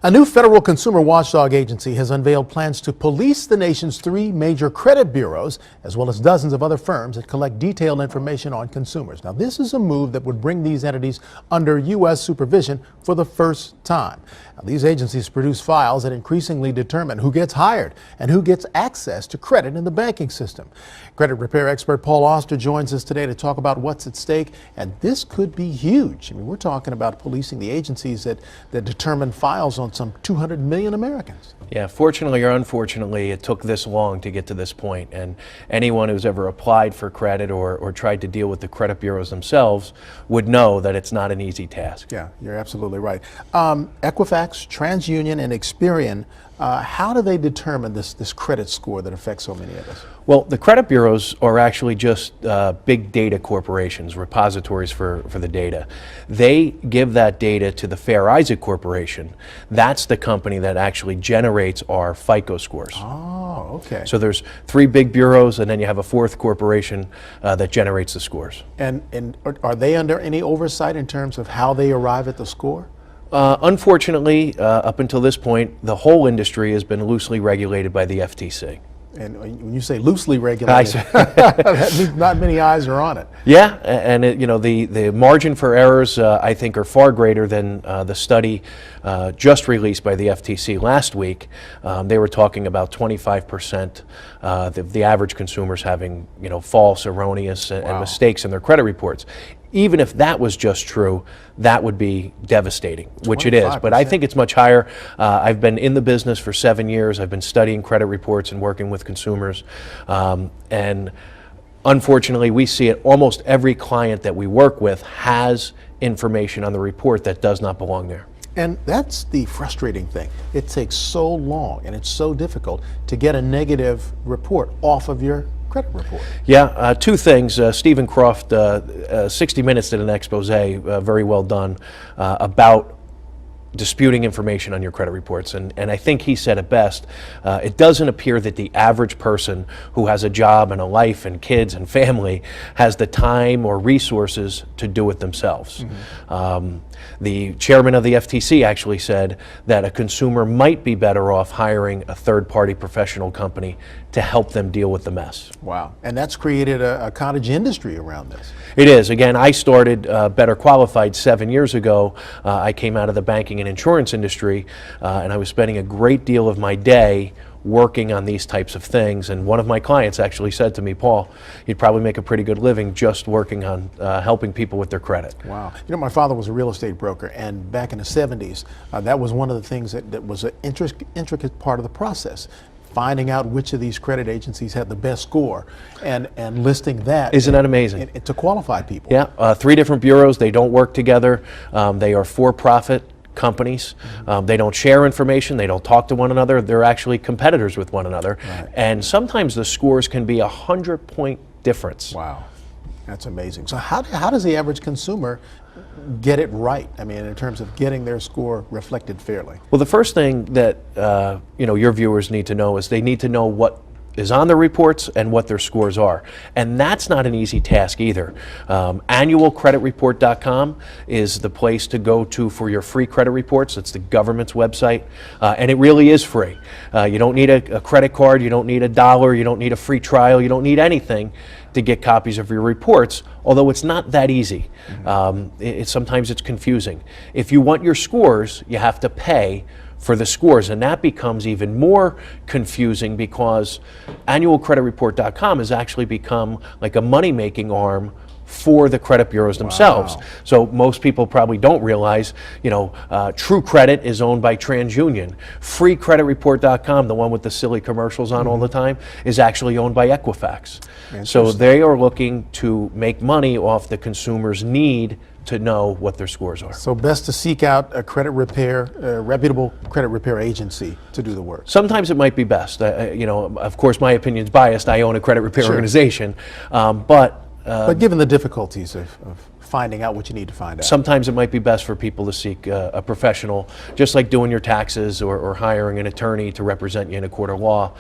A new federal consumer watchdog agency has unveiled plans to police the nation's 3 major credit bureaus, as well as dozens of other firms that collect detailed information on consumers. Now, this is a move that would bring these entities under U.S. supervision for the first time. Now, these agencies produce files that increasingly determine who gets hired and who gets access to credit in the banking system. Credit repair expert Paul Oster joins us today to talk about what's at stake, and this could be huge. I mean, we're talking about policing the agencies that determine files on some 200 million Americans. Yeah, fortunately or unfortunately, it took this long to get to this point, and anyone who's ever applied for credit or tried to deal with the credit bureaus themselves would know that it's not an easy task. Yeah, you're absolutely right. Equifax, TransUnion, and Experian, how do they determine this credit score that affects so many of us? Well, the credit bureaus are actually just big data corporations, repositories for the data. They give that data to the Fair Isaac Corporation. That's the company that actually generates our FICO scores. Oh, okay. So there's 3 big bureaus, and then you have a 4th corporation that generates the scores. And are they under any oversight in terms of how they arrive at the score? Unfortunately, up until this point, the whole industry has been loosely regulated by the FTC. And when you say loosely regulated, that means not many eyes are on it. Yeah, and the margin for errors, I think, are far greater than the study just released by the FTC last week. They were talking about 25% the average consumers having false, erroneous, and mistakes in their credit reports. Even if that was just true, that would be devastating, which it is. But I think it's much higher. I've been in the business for 7 years. I've been studying credit reports and working with consumers. And unfortunately, we see it. Almost every client that we work with has information on the report that does not belong there. And that's the frustrating thing. It takes so long and it's so difficult to get a negative report off of your credit report. Yeah, 2 things. Stephen Croft, 60 Minutes did an expose, very well done, about disputing information on your credit reports. And I think he said it best. It doesn't appear that the average person who has a job and a life and kids and family has the time or resources to do it themselves. Mm-hmm. The chairman of the FTC actually said that a consumer might be better off hiring a third-party professional company to help them deal with the mess. Wow. And that's created a cottage industry around this. It is. Again, I started Better Qualified 7 years ago. I came out of the banking and insurance industry, and I was spending a great deal of my day working on these types of things. And one of my clients actually said to me, Paul, you'd probably make a pretty good living just working on helping people with their credit. Wow. My father was a real estate broker, and back in the 70s, that was one of the things that was an intricate part of the process. Finding out which of these credit agencies had the best score and listing that. Isn't that amazing? To qualify people. Yeah, 3 different bureaus. They don't work together. They are for-profit companies. Mm-hmm. They don't share information. They don't talk to one another. They're actually competitors with one another. Right. And sometimes the scores can be 100-point difference. Wow, that's amazing. So how does the average consumer get it right? I mean, in terms of getting their score reflected fairly. Well, the first thing that your viewers need to know is they need to know what is on the reports and what their scores are. And that's not an easy task either. Annualcreditreport.com is the place to go to for your free credit reports. It's the government's website, and it really is free. You don't need a credit card, you don't need $1, you don't need a free trial, you don't need anything to get copies of your reports, although it's not that easy. Mm-hmm. Sometimes it's confusing. If you want your scores, you have to pay for the scores, and that becomes even more confusing because annualcreditreport.com has actually become like a money-making arm for the credit bureaus themselves. Wow. So most people probably don't realize, True Credit is owned by TransUnion. FreeCreditReport.com, the one with the silly commercials on all the time, is actually owned by Equifax. So they are looking to make money off the consumer's need to know what their scores are. So best to seek out a credit repair, reputable credit repair agency to do the work. Sometimes it might be best. Of course, my opinion's biased. I own a credit repair organization, but given the difficulties of finding out what you need to find out. Sometimes it might be best for people to seek a professional, just like doing your taxes or hiring an attorney to represent you in a court of law.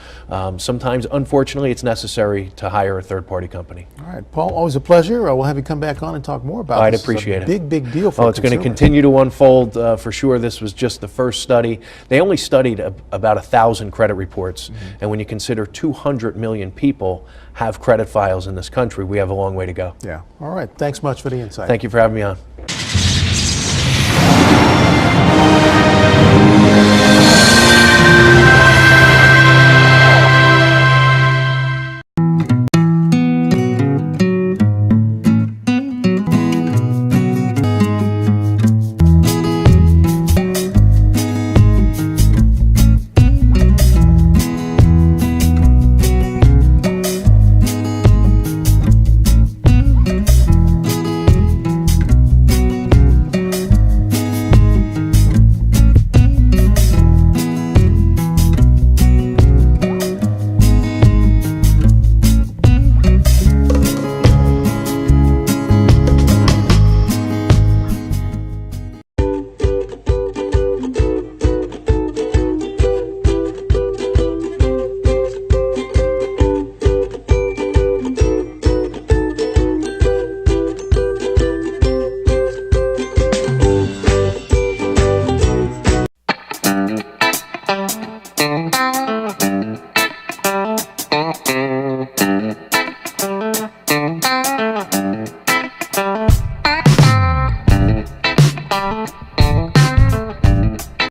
Sometimes, unfortunately, it's necessary to hire a third-party company. All right, Paul, always a pleasure. We'll have you come back on and talk more about I'd this. appreciate it. Big deal for It's going to consumers. continue to unfold for sure. This was just the first study. They only studied about 1,000 credit reports, and when you consider 200 million people have credit files in this country, we have a long way to go. Yeah. All right. Thanks much for the insight. Thank you for having me on.